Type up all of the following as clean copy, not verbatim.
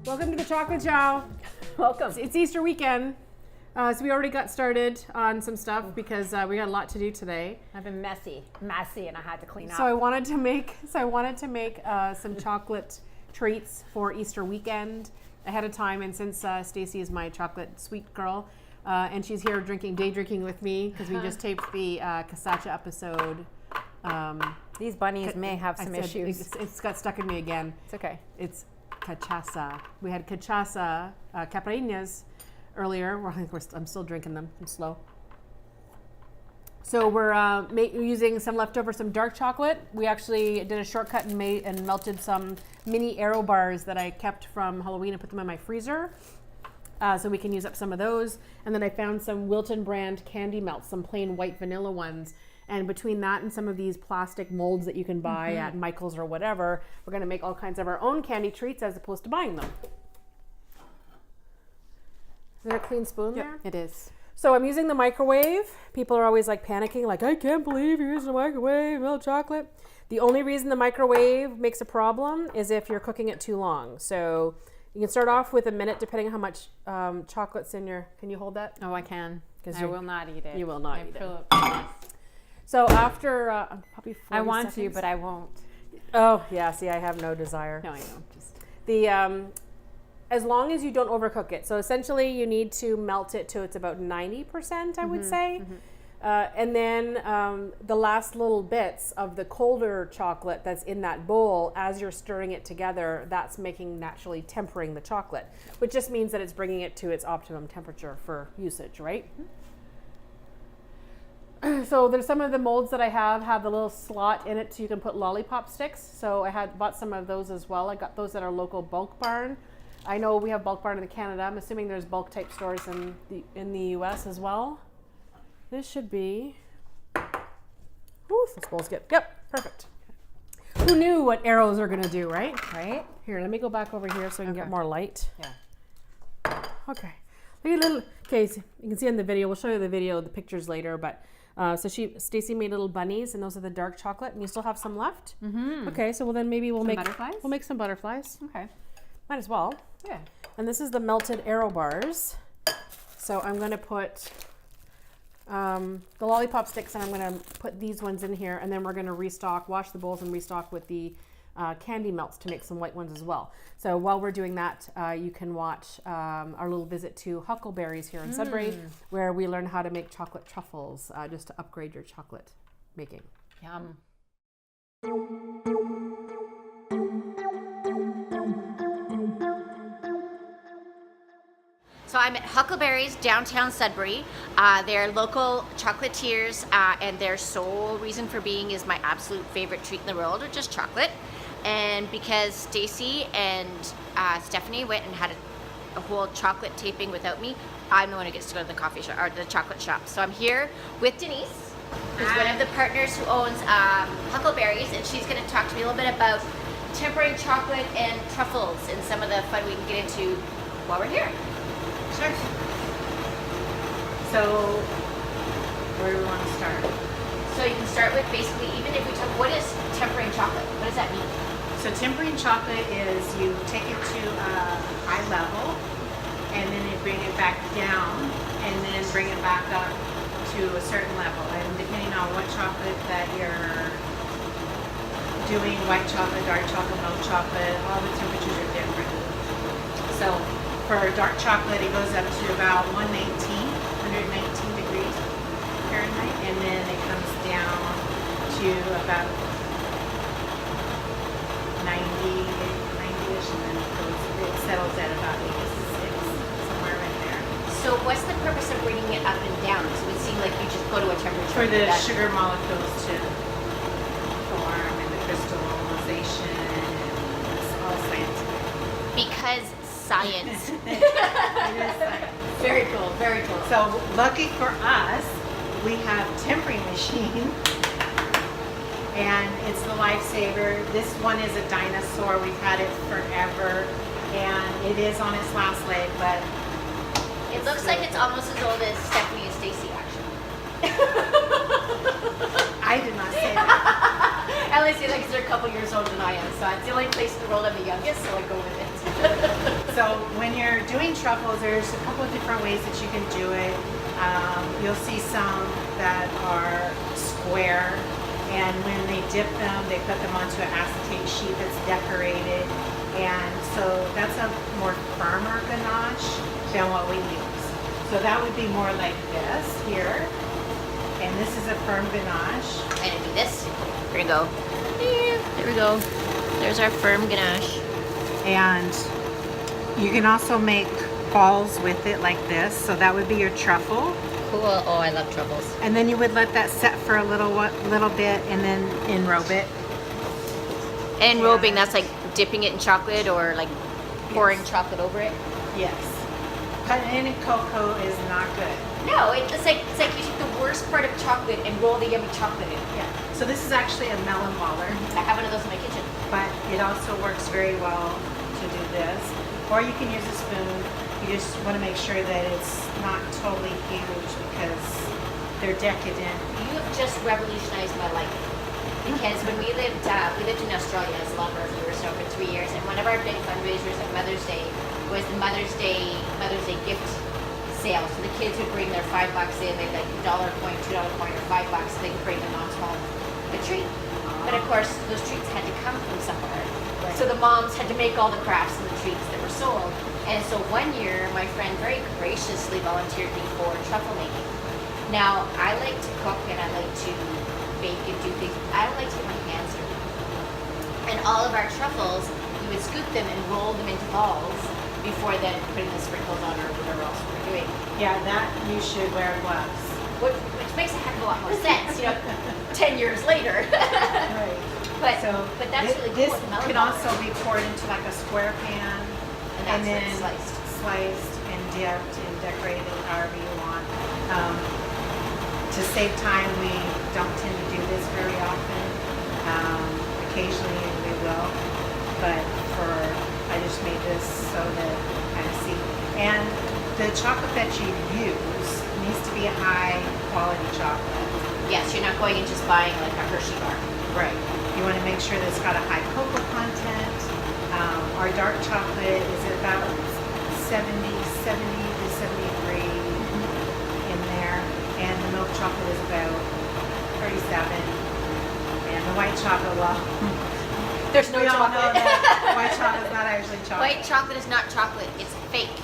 Welcome to the Chocolate Chow. Welcome. It's Easter weekend, so we already got started on some stuff because we got a lot to do today. I've been messy, and I had to clean up. So I wanted to make some chocolate treats for Easter weekend ahead of time, and since Stacy is my chocolate sweet girl, and she's here day drinking with me because we just taped the cassata episode. These bunnies may have some issues. It's got stuck in me again. It's okay. It's cachaça. We had cachaça caipirinhas earlier. I'm still drinking them. I'm slow. So we're using some dark chocolate. We actually did a shortcut and melted some mini Aero bars that I kept from Halloween and put them in my freezer. So we can use up some of those. And then I found some Wilton brand candy melts, some plain white vanilla ones. And between that and some of these plastic molds that you can buy at Michael's or whatever, we're going to make all kinds of our own candy treats as opposed to buying them. Is there a clean spoon there? It is. So I'm using the microwave. People are always like panicking, like, I can't believe you're using a microwave, milk chocolate. The only reason the microwave makes a problem is if you're cooking it too long. So you can start off with a minute depending on how much chocolate's in your, can you hold that? Oh, I can. I will not eat it. You will not eat it. So after probably 40 I want seconds. to, but I won't. Oh, yeah, see, I have no desire. No, I don't. Just as long as you don't overcook it. So essentially you need to melt it to it's about 90%, I would say. And then the last little bits of the colder chocolate that's in that bowl, as you're stirring it together, that's naturally tempering the chocolate, which just means that it's bringing it to its optimum temperature for usage, right? So there's some of the molds that I have the little slot in it so you can put lollipop sticks. So I bought some of those as well. I got those at our local Bulk Barn. I know we have Bulk Barn in Canada. I'm assuming there's bulk type stores in the US as well. This should be, ooh, this bowl's good. Yep, perfect. Who knew what arrows are gonna do, right? right. Here, let me go back over here so I can get more light. Yeah. Okay. Look at little. Okay, so you can see in the video. We'll show you the pictures later. But so Stacy made little bunnies, and those are the dark chocolate. And you still have some left. Okay, so then maybe we'll make butterflies. We'll make some butterflies. Okay. Might as well. Yeah. And this is the melted Aero bars. So I'm going to put the lollipop sticks, and I'm going to put these ones in here, and then we're going to wash the bowls and restock with the candy melts to make some white ones as well. So while we're doing that, you can watch our little visit to Huckleberries here in Sudbury, where we learn how to make chocolate truffles, just to upgrade your chocolate making. Yum. So I'm at Huckleberries, downtown Sudbury. They're local chocolatiers, and their sole reason for being is my absolute favorite treat in the world, which is chocolate. And because Stacy and Stephanie went and had a whole chocolate taping without me, I'm the one who gets to go to the coffee shop or the chocolate shop. So I'm here with Denise, who's one of the partners who owns Huckleberries, and she's going to talk to me a little bit about tempering chocolate and truffles and some of the fun we can get into while we're here. Sure. So, where do we want to start? So you can start with basically, even if we talk, what is tempering chocolate? What does that mean? So tempering chocolate is you take it to a high level and then you bring it back down and then bring it back up to a certain level. And depending on what chocolate that you're doing, white chocolate, dark chocolate, milk chocolate, all the temperatures are different. So for dark chocolate, it goes up to about 119 degrees Fahrenheit, and then it comes down to about 90-ish, and then it settles at about 86, somewhere in there. So what's the purpose of bringing it up and down? So it would seem like you just go to a temperature. For the sugar molecules to form and the crystallization, and it's all scientific. Because science. It is science. Very cool, very cool. So lucky for us, we have tempering machine, and it's the lifesaver. This one is a dinosaur. We've had it forever, and it is on its last leg, but it looks like it's almost as old as Stephanie and Stacy, actually. I did not say that. I only say that because they're a couple years older than I am, so it's the only place in the world I'm the youngest, so I go with it. So when you're doing truffles, there's a couple of different ways that you can do it. You'll see some that are square, and when they dip them, they put them onto an acetate sheet that's decorated, and so that's a more firmer ganache than what we use. So that would be more like this here, and this is a firm ganache. And do this. Here we go. There we go. There's our firm ganache. And you can also make balls with it like this. So that would be your truffle. Cool. Oh, I love truffles. And then you would let that set for a little bit and then enrobe it. And enrobing, that's like dipping it in chocolate or like pouring chocolate over it? Yes. Cutting it in cocoa is not good. No, it's like you take the worst part of chocolate and roll the yummy chocolate in. Yeah. So this is actually a melon baller, I have one of those in my kitchen. but it also works very well to do this. Or you can use a spoon. You just want to make sure that it's not totally huge because they're decadent. You have just revolutionized my life. Because when we lived in Australia, as a lot of our viewers know, for 3 years, and one of our big fundraisers at Mother's Day was the Mother's Day gift sale. So the kids would bring their $5 in, they'd like $1 coin, $2 coin, or $5, so they could bring their moms home a treat. But of course, those treats had to come from somewhere. Right. So the moms had to make all the crafts and the treats that were sold. And so one year, my friend very graciously volunteered me for truffle making. Now, I like to cook and I like to bake and do things. I don't like to get my hands dirty. And all of our truffles, we would scoop them and roll them into balls before then putting the sprinkles on or whatever else we were doing. Yeah, that you should wear gloves. Which makes a heck of a lot more sense, 10 years later. Right. But that's really this cool. with melon can balls. also be poured into like a square pan And that's then where it's sliced and dipped and decorated however you want. To save time, we don't tend to do this very often. Occasionally we will, but I just made this so that you kind of see. And the chocolate that you use needs to be a high quality chocolate. Yes, you're not going and just buying like a Hershey bar. Right. You want to make sure that it's got a high cocoa content. Our dark chocolate is about 70 to 73 in there. And the milk chocolate is about 37. And the white chocolate, well, There's no we all know chocolate. that white chocolate is not actually chocolate. White chocolate is not chocolate. It's fake.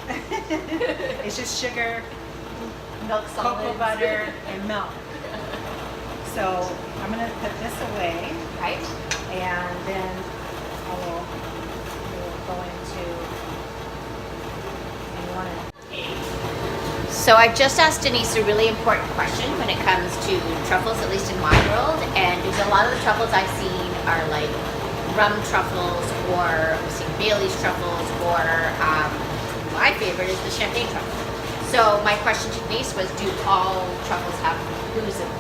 It's just sugar, Milk solids. cocoa butter, and milk. So I'm going to put this away, Right? and then I will go into, and you want to, So I just asked Denise a really important question when it comes to truffles, at least in my world. And because a lot of the truffles I've seen are like rum truffles, or I've seen Bailey's truffles, or my favorite is the champagne truffle. So my question to Denise was, do all truffles have booze in them?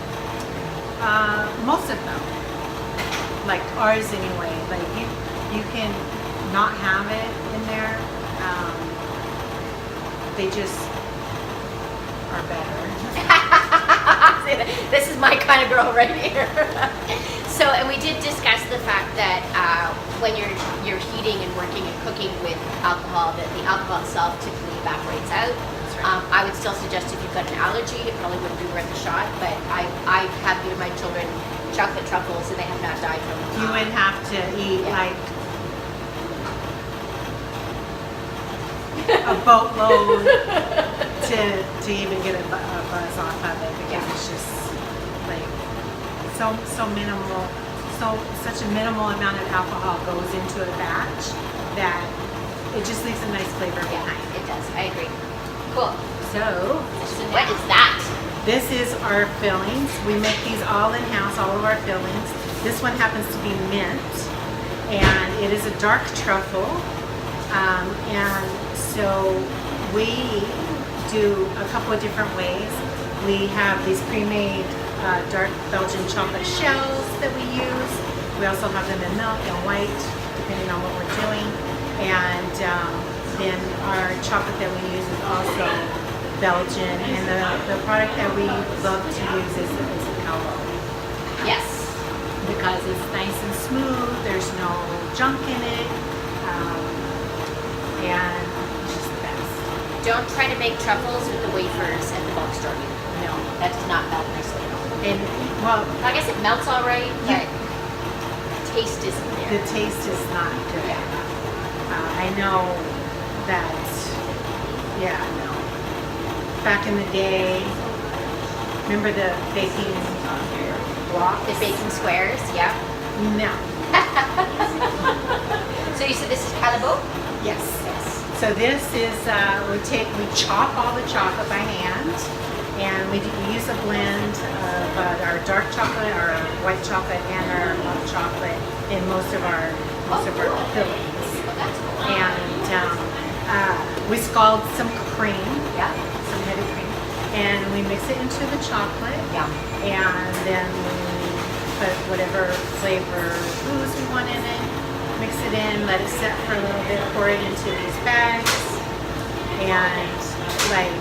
most of them, like ours anyway, like you can not have it in there. They just are better. This is my kind of girl right here. So, and we did discuss the fact that when you're heating and working and cooking with alcohol, that the alcohol itself typically evaporates out. I would still suggest if you've got an allergy, it probably wouldn't be worth a shot. But I have given my children chocolate truffles and they have not died from them. You would have to eat like a boatload to even get a buzz off of it, because it's just like so minimal, such a minimal amount of alcohol goes into a batch that it just leaves a nice flavor Yeah, behind. it does. I agree. Cool. So What is that? this is our fillings. We make these all in house, all of our fillings. This one happens to be mint, and it is a dark truffle. And so we do a couple of different ways. We have these pre-made dark Belgian chocolate shells that we use. We also have them in milk and white, depending on what we're doing. And then our chocolate that we use is also Belgian. And the product that we love to use is Calvo. Yes. because it's nice and smooth. There's no junk in it, and it's just the best. Don't try to make truffles with the wafers at the bulk store. No, That does not melt nicely at all. and well, I guess it melts all right, but taste isn't the there. taste is not good. Yeah. I know that. Yeah, no. Back in the day, remember the baking blocks? The baking squares, yeah. No. So you said this is calibo? Yes. Yes. So this is we chop all the chocolate by hand, and we use a blend of our dark chocolate, our white chocolate, and our milk chocolate in most of our fillings. Oh, that's cool. And we scald some cream, Yeah. some heavy cream, and we mix it into the chocolate. Yeah. And then we put whatever flavor booze we want in it, mix it in, let it set for a little bit, pour it into these bags, and like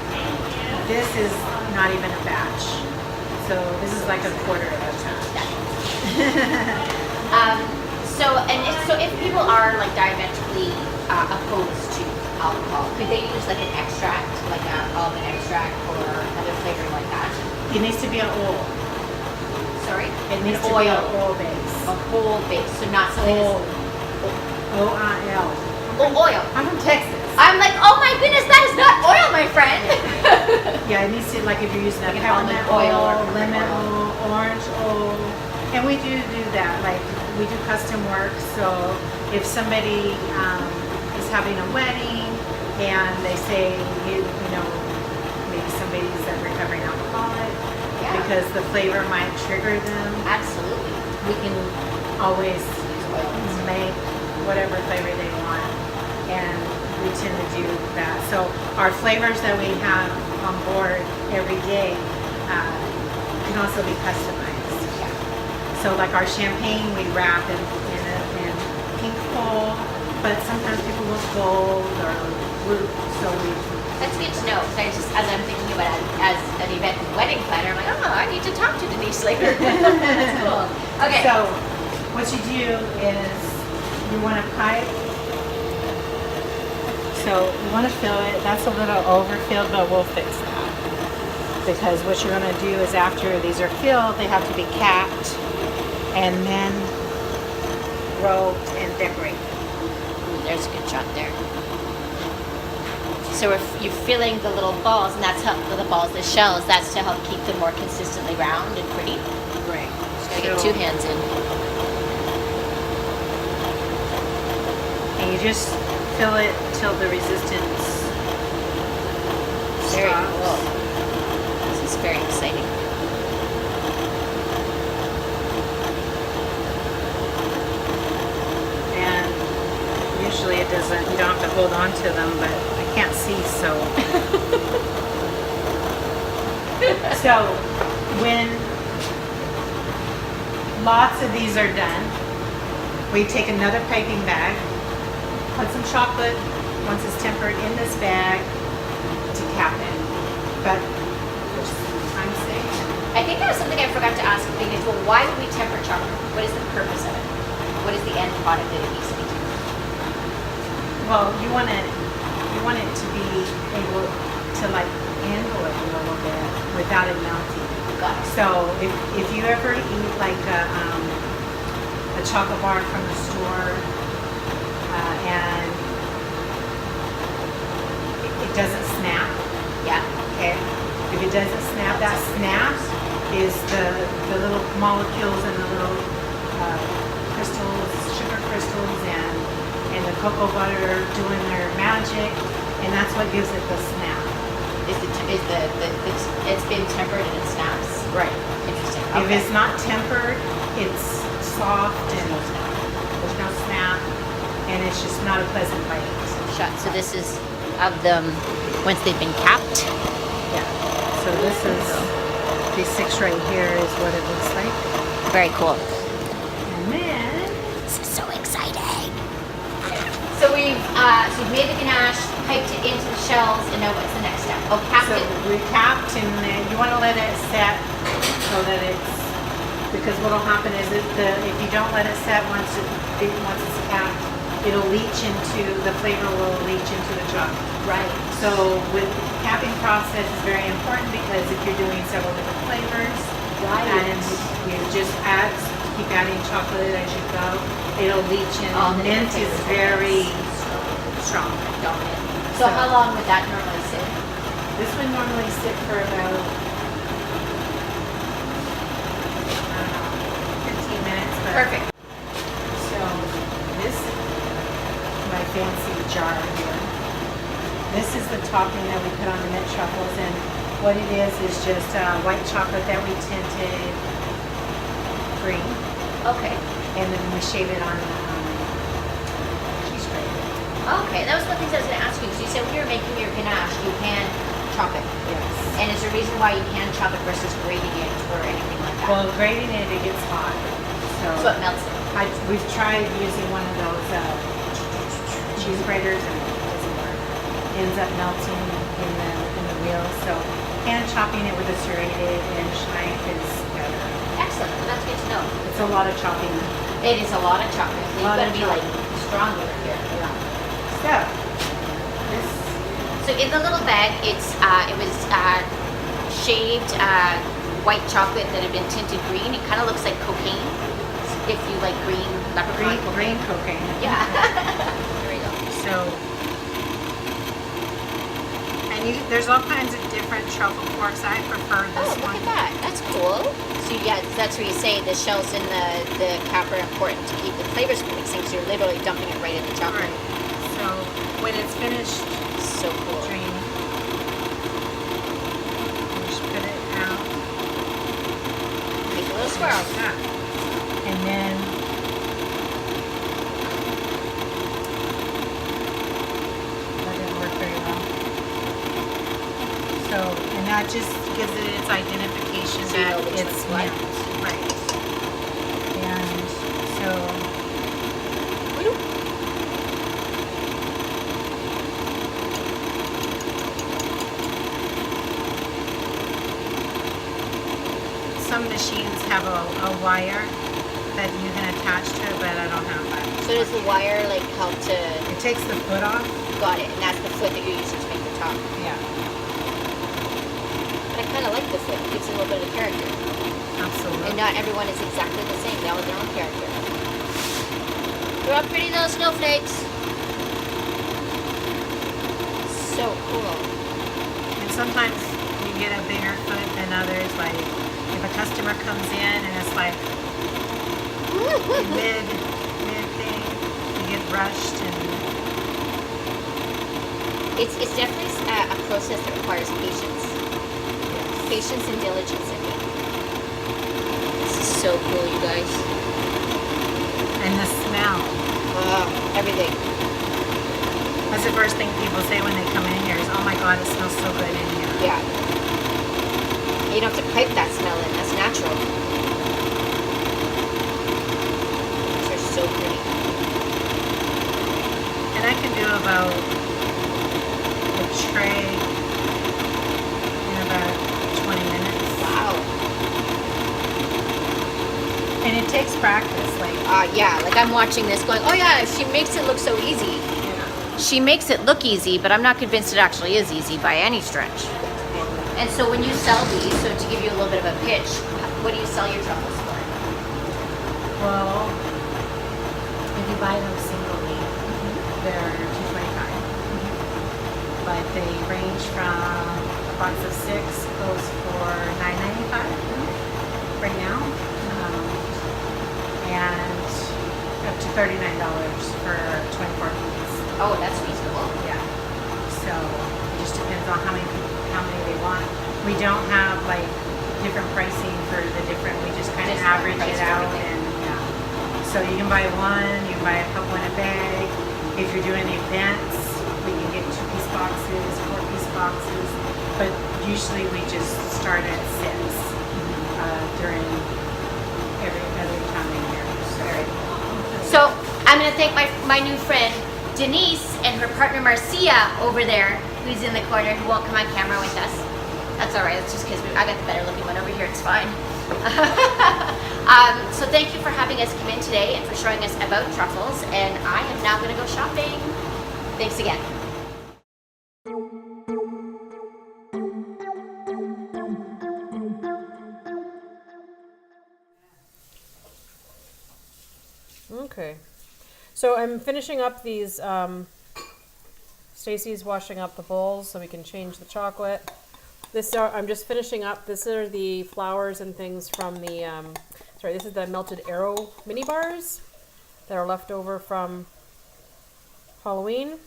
this is not even a batch, so this is like a quarter of a batch. So if people are like diametrically opposed to alcohol, could they use like an extract, like an almond extract or another flavor like that? It needs to be an oil. Sorry? It needs An to be an oil base. A whole base, so not something Oil. that's... O-I-L. Oh, oil. I'm from Texas. I'm like, oh my goodness, that is not oil, my friend. Yeah, it needs to, like if you're using a Like an peppermint almond oil oil, or lemon oil. oil, orange oil. And we do that, like we do custom work. So if somebody is having a wedding and they say, you know, maybe somebody's a recovering alcoholic, Yeah. because the flavor might trigger them, Absolutely. we can always Use oil. make whatever flavor they want, and we tend to do that. So our flavors that we have on board every day can also be customized. Yeah. So like our champagne, we wrap in pink foil, but sometimes people want gold or blue, so we. That's good to know. 'Cause I just, as I'm thinking about it as an event wedding planner, I'm like, oh, I need to talk to Denise later. That's cool. Okay. So what you do is you want to pipe. So you want to fill it. That's a little overfilled, but we'll fix that. Because what you're going to do is after these are filled, they have to be capped and then roped and decorated. There's a good shot there. So if you're filling the little balls, and that's how the balls, the shells, that's to help keep them more consistently round and pretty. Right. Just gotta get two hands in. And you just fill it till the resistance Very stops. cool. This is very exciting. And usually it doesn't, you don't have to hold on to them, but I can't see, so. So when lots of these are done, we take another piping bag, put some chocolate, once it's tempered, in this bag to cap it. But for time's sake, I think that was something I forgot to ask at the beginning. Well, why would we temper chocolate? What is the purpose of it? What is the end product that it needs to be tempered? well, you want it to be able to like handle it a little bit without it melting. Got it. So if you ever eat like a chocolate bar from the store and it doesn't snap, Yeah. okay? If it doesn't snap, that snaps is the little molecules and the little crystals, sugar crystals, and the cocoa butter doing their magic, and that's what gives it the snap. It's been tempered and it snaps. Right. Interesting. If Okay. it's not tempered, it's soft There's and no snap. there's no snap, and it's just not a pleasant bite. Shot. So this is of them once they've been capped. Yeah. So this is, these 6 right here is what it looks like. Very cool. And then, This is so exciting. So we've made the ganache, piped it into the shells, and now what's the next step? Oh, capped so it. we capped, and then you want to let it set so that it's because what'll happen is if you don't let it set once it's capped, it'll leach into the flavor will leach into the chocolate. Right. So with the capping process is very important because if you're doing several different flavors, Right. and you just keep adding chocolate as you go, it'll leach in. All the Mint is flavors. very strong. Dominant. So how long would that normally sit? This would normally sit for about, I don't know, 15 minutes. But Perfect. So this, my fancy jar here. This is the topping that we put on the mint truffles, and what it is just white chocolate that we tinted green, Okay. and then we shave it on cheese grater. Okay, that was one of the things I was going to ask you, because you said when you're making your ganache, you can chop it. Yes. And is there a reason why you can chop it versus grating it or anything like that? Well, grating it, it gets hot. So it melts it. We've tried using one of those cheese graters, and it doesn't work. It ends up melting in the wheel. So hand chopping it with a serrated edge knife is better. Excellent. That's good to know. It's a lot of chopping. It is a lot of chocolate. So you've Lot got of to be like chocolate. strong with it here. So this, So in the little bag, it was shaved white chocolate that had been tinted green. It kind of looks like cocaine. If you like green leprechaun green cocaine. cocaine. Yeah. There we go. So, and there's all kinds of different truffle forks. I prefer Oh, this look one. at that. That's cool. So yeah, that's where you say the shells in the cap are important to keep the flavors from mixing, because you're literally dumping it right in the chocolate. Right. So when it's finished So cool. draining, you just put it out Make a little swirl. like that. And then that didn't work very well. So, and that just gives it its identification So you that know which it's one's what? mint. Right. And so some machines have a wire that you can attach to it, but I don't have that. So does the wire like help to? It takes the foot off. Got it. And that's the foot that you're using to make the top. Yeah, But I kind of like the foot. It gives it a little bit of character. absolutely. And not everyone is exactly the same. They all have their own character. They're all pretty little snowflakes. So cool. And sometimes you get a bigger foot than others. Like if a customer comes in and it's like mid thing, you get rushed and It's definitely a process that requires patience. Patience and diligence, I think. This is so cool, you guys. and the smell. Everything. That's the first thing people say when they come in here is, "Oh my God, it smells so good in here." Yeah. You don't have to pipe that smell in. That's natural. These are so pretty. And I can do about a tray in about 20 minutes. Wow. And it takes practice. Like, Yeah, like I'm watching this going, oh yeah, she makes it look so easy. She makes it look easy, but I'm not convinced it actually is easy by any stretch. And so when you sell these, so to give you a little bit of a pitch, what do you sell your truffles for? well, if you buy them singly, they're $2.25. But they range from a box of 6 goes for $9.95 right now, and up to $39 for 24 pieces. Oh, that's reasonable. Yeah. So it just depends on how many they want. We don't have like different pricing for the different. We just kind of Just average price it for out, everything. and yeah. So you can buy one, you can buy a couple in a bag. If you're doing events, we can get 2-piece boxes, 4-piece boxes. But usually we just start at 6 during every other time of year. So I'm going to thank my new friend Denise and her partner Marcia over there, who's in the corner, who won't come on camera with us. That's all right. It's just because I got the better looking one over here. It's fine. So thank you for having us come in today and for showing us about truffles. And I am now going to go shopping. Thanks again. Okay. So I'm finishing up these, Stacy's washing up the bowls so we can change the chocolate. I'm just finishing up, this are the flowers and things from the, this is the melted arrow mini bars that are left over from Halloween.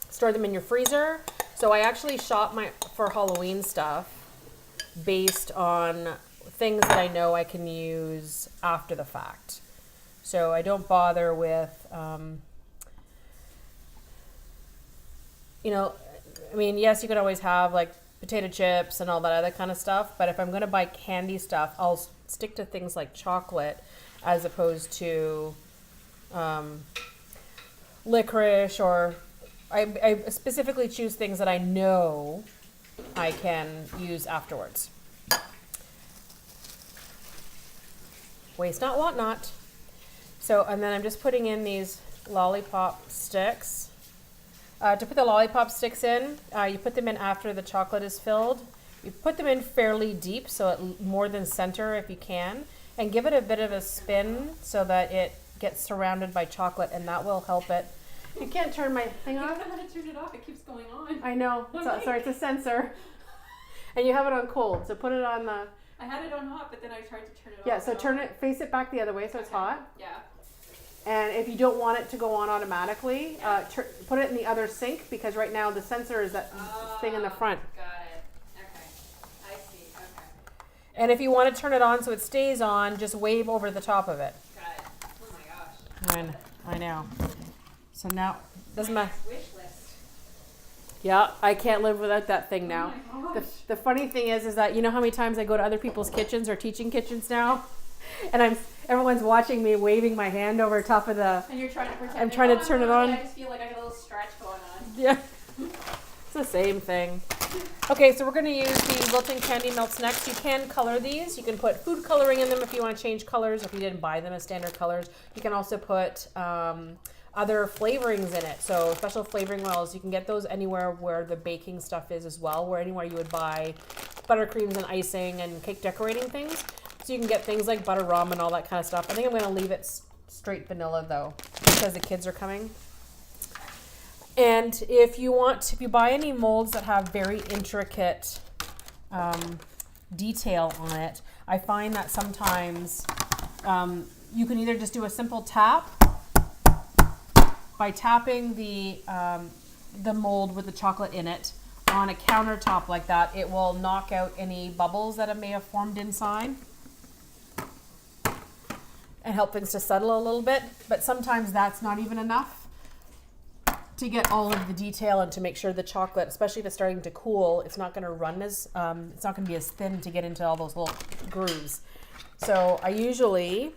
Store them in your freezer. So I actually shop for Halloween stuff based on things that I know I can use after the fact. So I don't bother with, yes, you could always have like potato chips and all that other kind of stuff. But if I'm going to buy candy stuff, I'll stick to things like chocolate as opposed to licorice, or I specifically choose things that I know I can use afterwards. Waste not, want not. So, and then I'm just putting in these lollipop sticks. To put the lollipop sticks in, you put them in after the chocolate is filled. You put them in fairly deep, so more than center if you can, and give it a bit of a spin so that it gets surrounded by chocolate, and that will help it. You can't turn my thing off. I don't know how to turn it off. It keeps going on. I know. Sorry, it's a sensor. And you have it on cold, so put it on the... I had it on hot, but then I tried to turn it off. Yeah, so face it back the other way so it's hot. Yeah. And if you don't want it to go on automatically, put it in the other sink, because right now the sensor is that thing in the front. Got it. Okay. I see. Okay. And if you want to turn it on so it stays on, just wave over the top of it. Got it. Oh my gosh. I know. So now, doesn't matter. Wish list. Yeah, I can't live without that thing now. Oh my gosh. The funny thing is that you know how many times I go to other people's kitchens or teaching kitchens now? And everyone's watching me waving my hand over top of the... And you're trying to pretend. I'm trying to turn it on. I just feel like I got a little stretch going on. Yeah. It's the same thing. Okay, so we're going to use the Wilton Candy Melts next. You can color these. You can put food coloring in them if you want to change colors, if you didn't buy them as standard colors. You can also put other flavorings in it. So special flavoring oils, you can get those anywhere where the baking stuff is as well, where anywhere you would buy buttercreams and icing and cake decorating things. So you can get things like butter rum and all that kind of stuff. I think I'm going to leave it straight vanilla though, because the kids are coming. And if you buy any molds that have very intricate detail on it, I find that sometimes you can either just do a simple tap by tapping the mold with the chocolate in it on a countertop like that. It will knock out any bubbles that it may have formed inside and help things to settle a little bit. But sometimes that's not even enough to get all of the detail and to make sure the chocolate, especially if it's starting to cool, it's not going to run as, it's not going to be as thin to get into all those little grooves. So I usually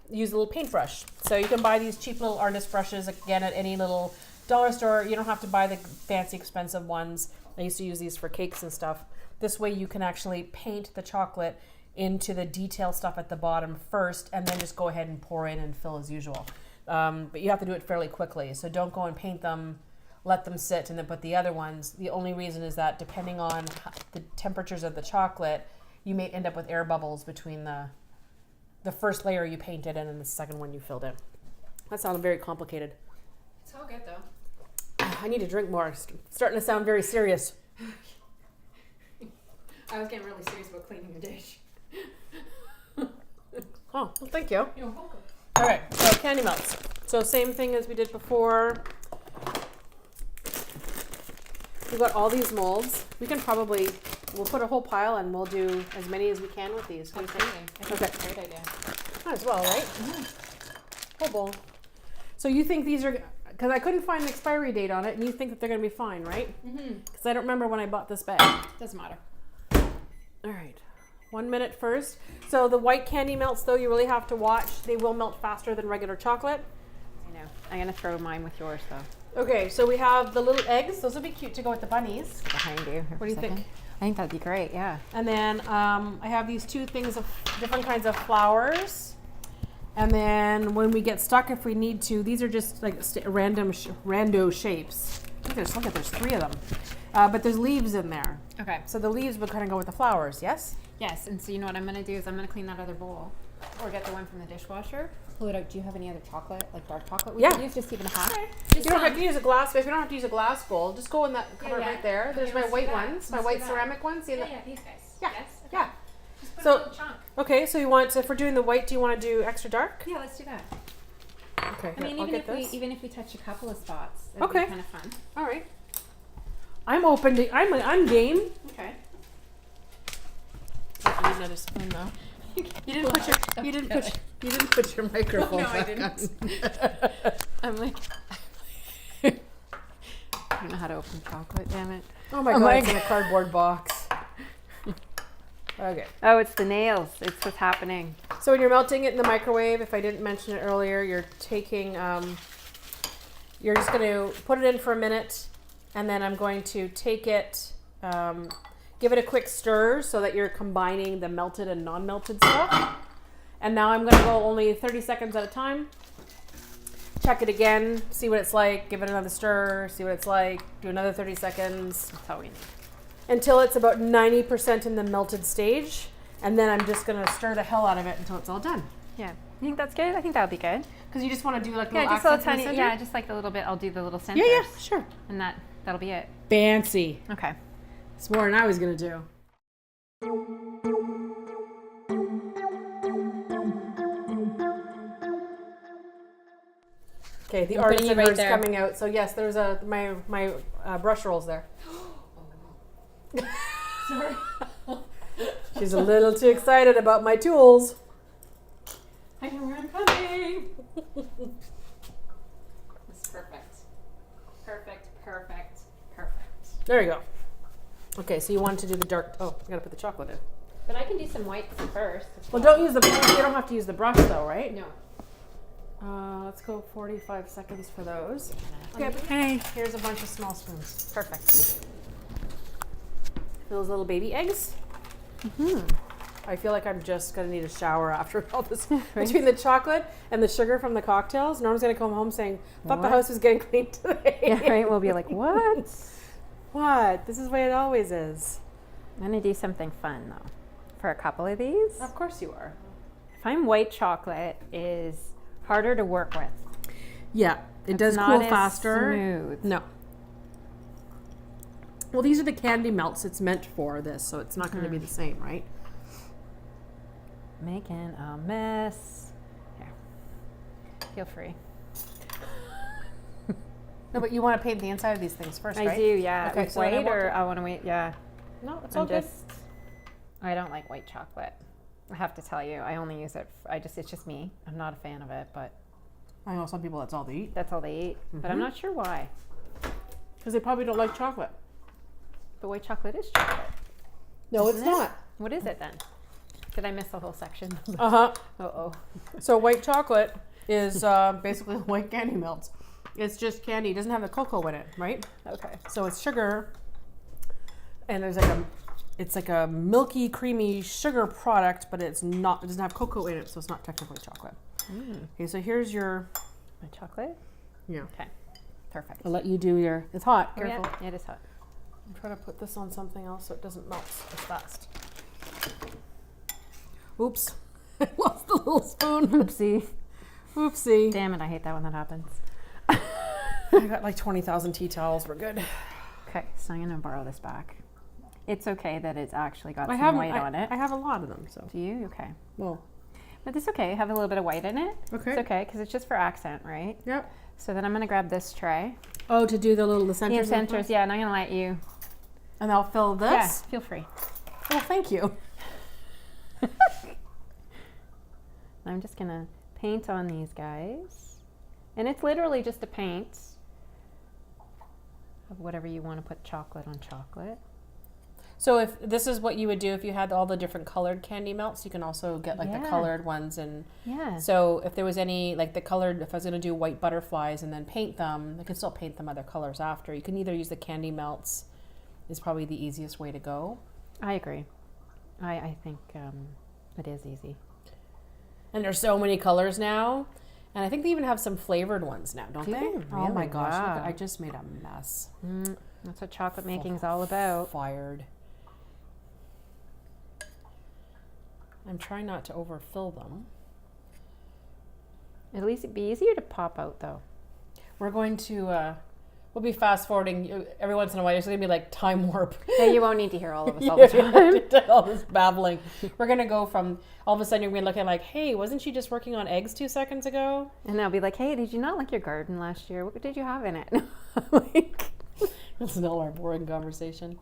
use a little paintbrush. So you can buy these cheap little artist brushes, again, at any little dollar store. You don't have to buy the fancy expensive ones. I used to use these for cakes and stuff. This way you can actually paint the chocolate into the detail stuff at the bottom first, and then just go ahead and pour in and fill as usual. But you have to do it fairly quickly. So don't go and paint them, let them sit, and then put the other ones. The only reason is that depending on the temperatures of the chocolate, you may end up with air bubbles between the first layer you painted in and the second one you filled in. That sounded very complicated. It's all good though. I need to drink more. It's starting to sound very serious. I was getting really serious about cleaning your dish. Oh, well, thank you. You're welcome. All right, so candy melts. So same thing as we did before. We've got all these molds. We'll put a whole pile and we'll do as many as we can with these. Absolutely. I think that's a great idea. Might as well, right? Whole bowl. So you think these are, because I couldn't find the expiry date on it, and you think that they're going to be fine, right? Because I don't remember when I bought this bag. Doesn't matter. All right. 1 minute first. So the white candy melts, though, you really have to watch. They will melt faster than regular chocolate. I know. I'm gonna throw mine with yours though. Okay, so we have the little eggs. Those would be cute to go with the bunnies. Behind you. Here What for do a you think? second. I think that'd be great. Yeah. And then I have these two things of different kinds of flowers. And then when we get stuck, if we need to, these are just like rando shapes. I think there's 3 of them. But there's leaves in there. Okay. So the leaves would kind of go with the flowers, yes? Yes. And so you know what I'm gonna do is I'm gonna clean that other bowl, or get the one from the dishwasher. Pull it out. Do you have any other chocolate, like dark chocolate? We Yeah. could use just even a half. You don't have to use a glass. If you don't have to use a glass bowl, just go in that cupboard yeah. right there. There's Okay, my let's white do that. ones, my Let's white do that. ceramic ones. See Yeah, the- yeah, these guys. Yeah, Yes? Okay. yeah. Just put So- a little chunk. Okay, so you want, if we're doing the white, do you want to do extra dark? Yeah, let's do that. Okay, I mean, I'll get this. even if we touch a couple of spots, that'd Okay. be kind of fun. All right. I'm open to. I'm game. Okay. I need another spoon though. You didn't put your. You didn't put your microphone. No, I back didn't. on. I'm like, I don't know how to open chocolate. Damn it. Oh my Oh god! my It's in a cardboard box. Okay. Oh, it's the nails. It's what's happening. So when you're melting it in the microwave, if I didn't mention it earlier, you're taking. You're just going to put it in for a minute, and then I'm going to take it. Give it a quick stir so that you're combining the melted and non-melted stuff. And now I'm going to go only 30 seconds at a time. Check it again, see what it's like, give it another stir, see what it's like, do another 30 seconds. That's all we need. Until it's about 90% in the melted stage. And then I'm just going to stir the hell out of it until it's all done. Yeah. You think that's good? I think that would be good. Because you just want to do like Yeah, little just a little accents in the tiny. center? Yeah, just like a little bit. I'll do the little centers. Yeah, yeah, sure. And that'll be it. Fancy. Okay. It's more than I was going to do. Okay, the I'm putting artist it in right her is there. coming out. So yes, there's my brush rolls there. Sorry. She's a little too excited about my tools. I know where I'm coming. It's perfect. Perfect, perfect, perfect. There you go. Okay, so you want to do the dark. Oh, I gotta put the chocolate in. But I can do some whites first. Well, don't use the. You don't have to use the brush though, right? No. Let's go 45 seconds for those. Okay. Hey, here's a bunch of small spoons. Perfect. Those little baby eggs. I feel like I'm just gonna need a shower after all this. Between the chocolate and the sugar from the cocktails, Norm's gonna come home saying, "Thought the What? house was getting clean today." Yeah, right. We'll be like, what? What? This is the way it always is. I'm gonna do something fun though. For a couple of these, Of course you are. find white chocolate is harder to work with. Yeah, it It's does not cool as faster. smooth. No. Well, these are the candy melts it's meant for this, so it's not going to be the same, right? Making a mess. Here. Feel free. No, but you want to paint the inside of these things first, I right? do, yeah. Okay, With so then I white, won't or do- I want to wait. Yeah. No, it's all I'm good. just. I don't like white chocolate. I have to tell you, I only use it. It's just me. I'm not a fan of it, but I know some people that's all they eat. that's all they eat. But I'm not sure why. Because they probably don't like chocolate. But white chocolate is chocolate. No, Isn't it's it? not. What is it then? Did I miss the whole section? Uh-huh. Oh. So white chocolate is basically white candy melts. It's just candy. It doesn't have the cocoa in it, right? Okay. So it's sugar, and it's like a milky, creamy sugar product, but it's not. It doesn't have cocoa in it, so it's not technically chocolate. Okay, so here's your. My chocolate? Yeah. Okay. Perfect. I'll let you do your. It's hot. Oh, Careful. yeah, it is hot. I'm trying to put this on something else so it doesn't melt as fast. Oops. I lost the little spoon. Oopsie. Oopsie. Damn it, I hate that when that happens. I got like 20,000 tea towels. We're good. Okay, so I'm going to borrow this back. It's okay that it's actually got I some have white on it. I have a lot of them, so. Do you? Okay. Well, But it's okay. Have a little bit of white in it. okay. It's okay, because it's just for accent, right? Yep. So then I'm going to grab this tray. Oh, to do the centers. Yeah, and centers. stuff? Yeah, and I'm going to let you. And I'll fill this. Yeah, feel free. Oh, thank you. I'm just going to paint on these guys. And it's literally just a paint of whatever you want to put chocolate on chocolate. So if this is what you would do if you had all the different colored candy melts, you can also get like the Yeah. colored ones. And Yeah. so if there was any, like the colored, if I was going to do white butterflies and then paint them, I can still paint them other colors after. You can either use the candy melts, is probably the easiest way to go. I agree. I think it is easy. And there's so many colors now. And I think they even have some flavored ones now, don't Do they? they? Oh my Really? gosh, look Wow. at, I just made a mess. That's what chocolate making's all about. Fired. I'm trying not to overfill them. At least it'd be easier to pop out though. We're going to, we'll be fast forwarding every once in a while. There's going to be like time warp. Yeah, you won't need to hear all of us all the time. All this babbling. We're going to go from, all of a sudden you're going to be looking like, hey, wasn't she just working on eggs 2 seconds ago? And they'll be like, hey, did you not like your garden last year? What did you have in it? Like, That's not our boring conversation.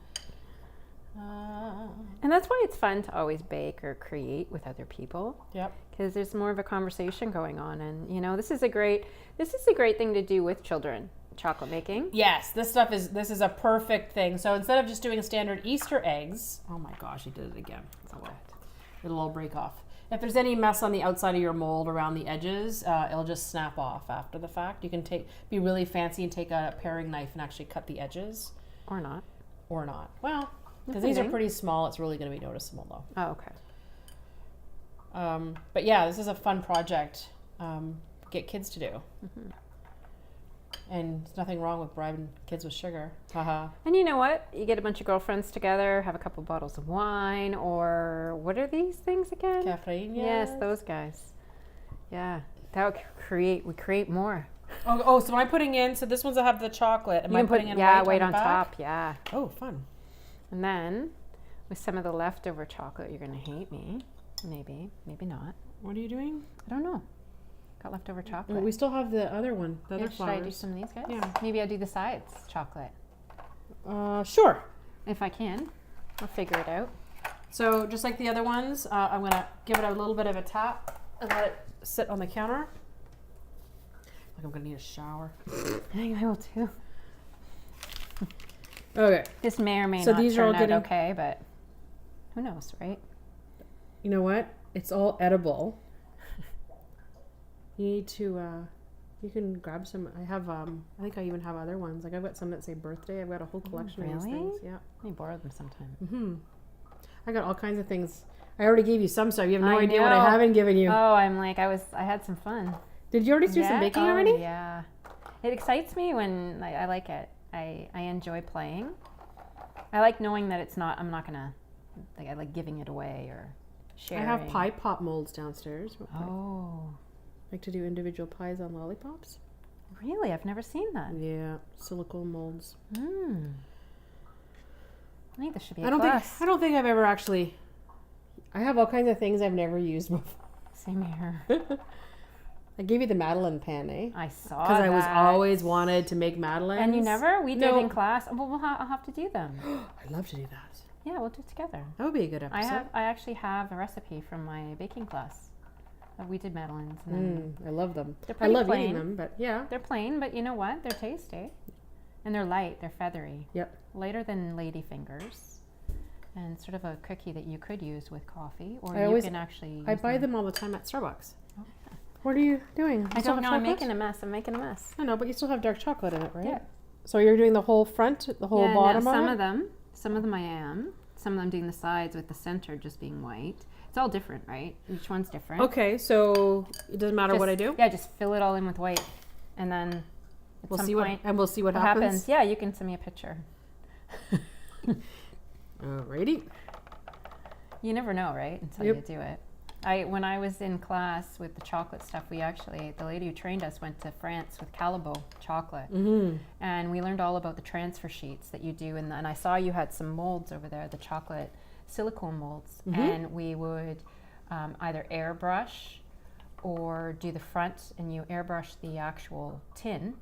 and that's why it's fun to always bake or create with other people. Yep. Because there's more of a conversation going on. And, you know, this is a great thing to do with children, chocolate making. Yes, this is a perfect thing. So instead of just doing standard Easter eggs, oh my gosh, he did it again. Oh well, it'll all break off. If there's any mess on the outside of your mold around the edges, it'll just snap off after the fact. You can be really fancy and take a paring knife and actually cut the edges. Or not. Or not. Well, because these are Depending. pretty small, it's really going to be noticeable though. Oh, okay. But yeah, this is a fun project. Get kids to do. Mm-hmm. And there's nothing wrong with bribing kids with sugar. Haha. And you know what? You get a bunch of girlfriends together, have a couple bottles of wine, or what are these things again? Caffeine, Yes, those guys. Yeah, that would create more. Oh, so am I putting in, so this one's I have the chocolate. Am You I can put putting in white the on back? top. Yeah, Oh, fun. and then with some of the leftover chocolate, you're gonna hate me. Maybe not. What are you doing? I don't know. Got leftover chocolate. Well, we still have the other one, the Yeah, other should I do flowers. some of these guys? Yeah. Maybe I'll do the sides chocolate Sure. if I can. I'll figure it out. So just like the other ones, I'm going to give it a little bit of a tap and let it sit on the counter. Like I'm going to need a shower. I think I will too. Okay. This may or may So not these are turn all out getting- okay, but who knows, right? You know what? It's all edible. You need to, you can grab some. I have, I think I even have other ones. Like I've got some that say birthday. I've got a whole collection of these really? things. Yeah. Let me borrow them sometime. Mm-hmm. I got all kinds of things. I already gave you some stuff. You have no I idea what I know. haven't given you. Oh, I had some fun. Did you already do some baking already? Yeah. It excites me when I like it. I enjoy playing. I like knowing that I'm not gonna, I like giving it away or sharing. I have pie pop molds downstairs. Oh, Like to do individual pies on lollipops. really? I've never seen that. Yeah, silicone molds. I think this should be a I don't class. think I've ever actually. I have all kinds of things I've never used before. Same here. I gave you the Madeleine pan, eh? I saw Because I was that. always wanted to make Madeleines. And you never? We did No. in class. Well, I'll have to do them. I'd love to do that. Yeah, we'll do it together. That would be a good episode. I actually have a recipe from my baking class. We did madeleines. And then I love them. They're I pretty love plain. eating them, but yeah. They're plain, but you know what? They're tasty. And they're light. They're feathery. Yep. Lighter than lady fingers. And sort of a cookie that you could use with coffee, or I you always- can actually use I buy them all the time at Starbucks. Oh. What are you doing? I don't know. I'm making a mess. I'm making a mess. I know, but you still have dark chocolate in it, right? Yeah. So you're doing the whole front, the whole Yeah, no, bottom some of of it? them I am. Some of them doing the sides with the center just being white. It's all different, right? Each one's different. Okay, so it doesn't matter what I do. Yeah, just fill it all in with white, and then at We'll some see point, what what happens. Yeah, you can send me a picture. Alrighty. You never know, right? Until Yep. you do it. When I was in class with the chocolate stuff, the lady who trained us went to France with Calabo chocolate, and we learned all about the transfer sheets that you do. And I saw you had some molds over there, the chocolate silicone molds, and we would either airbrush or do the front, and you airbrush the actual tin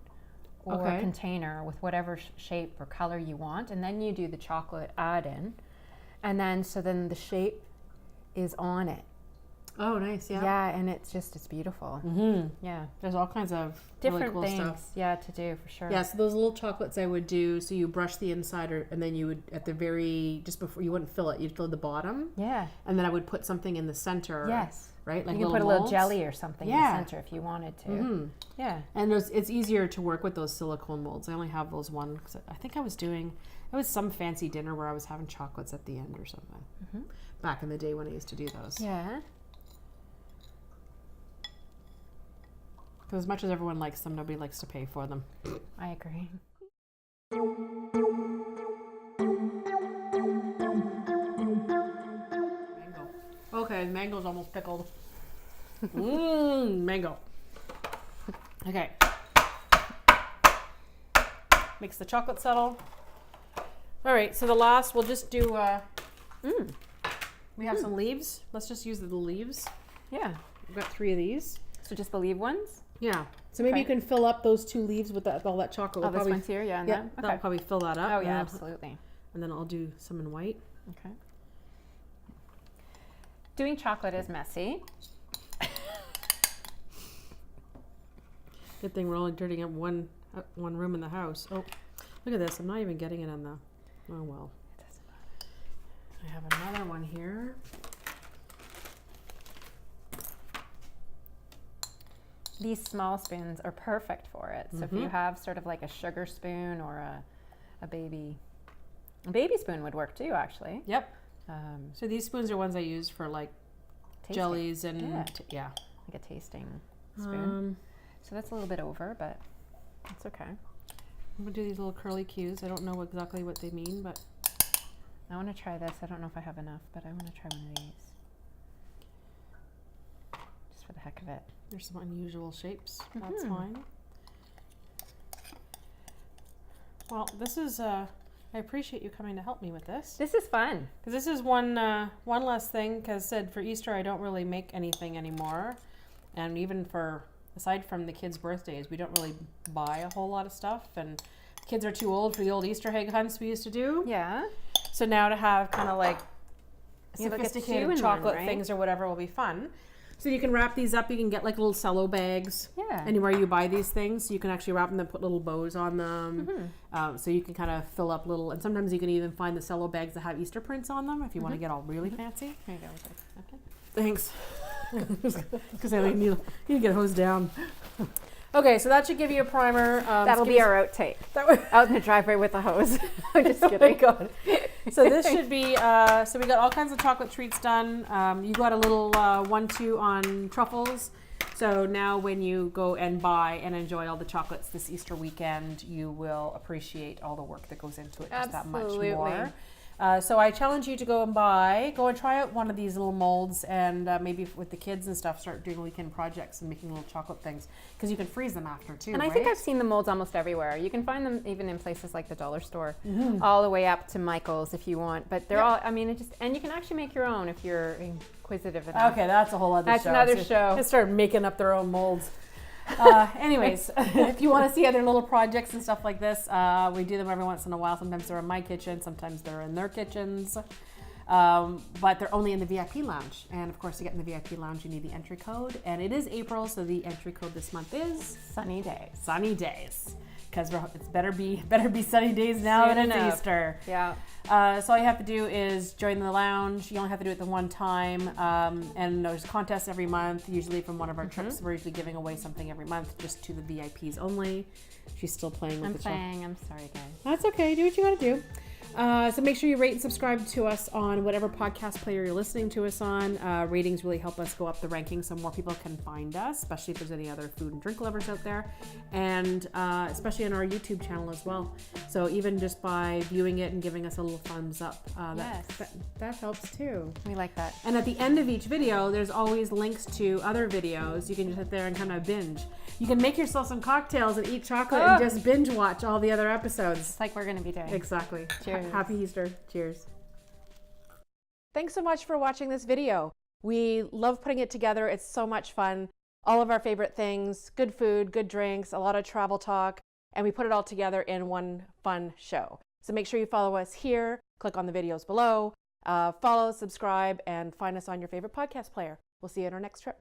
or Okay. container with whatever shape or color you want, and then you do the chocolate add-in, and then the shape is on it. Oh, nice. Yeah. Yeah, and it's beautiful. Mm-hmm. Yeah. There's all kinds of Different really cool things, stuff. yeah, to do for sure. Yeah, so those little chocolates I would do, so you brush the inside, and then you would, at the very, just before, you wouldn't fill it, you'd fill the bottom. Yeah. And then I would put something in the center. Yes. Right? Like you can put a little jelly or something in the center if you wanted to. Mm-hmm. Yeah. And it's easier to work with those silicone molds. I only have those one, because I think it was some fancy dinner where I was having chocolates at the end or something. Mm-hmm. Back in the day when I used to do those. Yeah. Because as much as everyone likes them, nobody likes to pay for them. I agree. Mango. Okay, mango's almost pickled. Mango. Okay. Makes the chocolate settle. All right, so the last, we'll just do, we have some leaves. Let's just use the leaves. Yeah. We've got 3 of these. So just the leaf ones? Yeah. So maybe Okay. you can fill up those 2 leaves with all that chocolate. Oh, this one's here, yeah. And Yeah, then? that'll probably fill that up. Oh, and yeah, then- absolutely. And then I'll do some in white. Okay. Doing chocolate is messy. Good thing we're only dirtying up one room in the house. Oh, look at this. I'm not even getting it on the, oh well. It doesn't matter. I have another one here. These small spoons are perfect for it. So if you have sort of like a sugar spoon or a baby spoon would work too, actually. Yep. Um, So these spoons are ones I use for like tasting. jellies and Yeah. yeah. Like a tasting spoon. So that's a little bit over, but it's okay. I'm gonna do these little curly cues. I don't know exactly what they mean, but I want to try this. I don't know if I have enough, but I want to try one of these. Just for the heck of it. there's some unusual shapes. That's fine. Well, this is I appreciate you coming to help me with this. This is fun. Because this is one less thing, because said for Easter I don't really make anything anymore. And even aside from the kids' birthdays, we don't really buy a whole lot of stuff. And kids are too old for the old Easter egg hunts we used to do. Yeah. So now to have kind of like You have like a sophisticated two-in-one, chocolate right? things or whatever will be fun. So you can wrap these up. You can get like little cello bags. Yeah. Anywhere you buy these things, so you can actually wrap them and put little bows on them. So you can kind of fill up little, and sometimes you can even find the cello bags that have Easter prints on them if you want to get all really fancy. Here you go. Okay. Thanks. Because I need to get hosed down. Okay, so that should give you a primer. That'll be our outtake. Out in the driveway with a hose. I'm just kidding. Oh my God. So this should be, so we got all kinds of chocolate treats done. You got a little 1-2 on truffles. So now when you go and buy and enjoy all the chocolates this Easter weekend, you will appreciate all the work that goes into it just that much more. So I challenge you to go and try out one of these little molds, and maybe with the kids and stuff, start doing weekend projects and making little chocolate things, because you can freeze them after too. And I think I've seen the molds almost everywhere. You can find them even in places like the dollar store, all the way up to Michael's if you want. But they're all, I mean, and you can actually make your own if you're inquisitive enough. Okay, that's a whole other show. That's another show. Just start making up their own molds. Anyways, if you want to see other little projects and stuff like this, we do them every once in a while. Sometimes they're in my kitchen, sometimes they're in their kitchens. But they're only in the VIP lounge. And of course, to get in the VIP lounge, you need the entry code. And it is April, so the entry code this month is Sunny days. Sunny Days. Because it's better be sunny days now Soon than it's enough. Easter. Yeah. So all you have to do is join the lounge. You only have to do it the one time. And there's contests every month, usually from one of our trips. We're usually giving away something every month just to the VIPs only. She's still playing with I'm the playing. I'm sorry, guys. That's okay. Do what you got to do. So make sure you rate and subscribe to us on whatever podcast player you're listening to us on. Ratings really help us go up the rankings so more people can find us, especially if there's any other food and drink lovers out there, and especially on our YouTube channel as well. So even just by viewing it and giving us a little thumbs up, that helps too. We like that. And at the end of each video, there's always links to other videos. You can just sit there and kind of binge. You can make yourself some cocktails and eat chocolate and just binge watch all the other episodes. It's like we're going to be doing. Exactly. Cheers. Happy Easter. Cheers. Thanks so much for watching this video. We love putting it together. It's so much fun. All of our favorite things, good food, good drinks, a lot of travel talk, and we put it all together in one fun show. So make sure you follow us here, click on the videos below, follow, subscribe, and find us on your favorite podcast player. We'll see you at our next trip.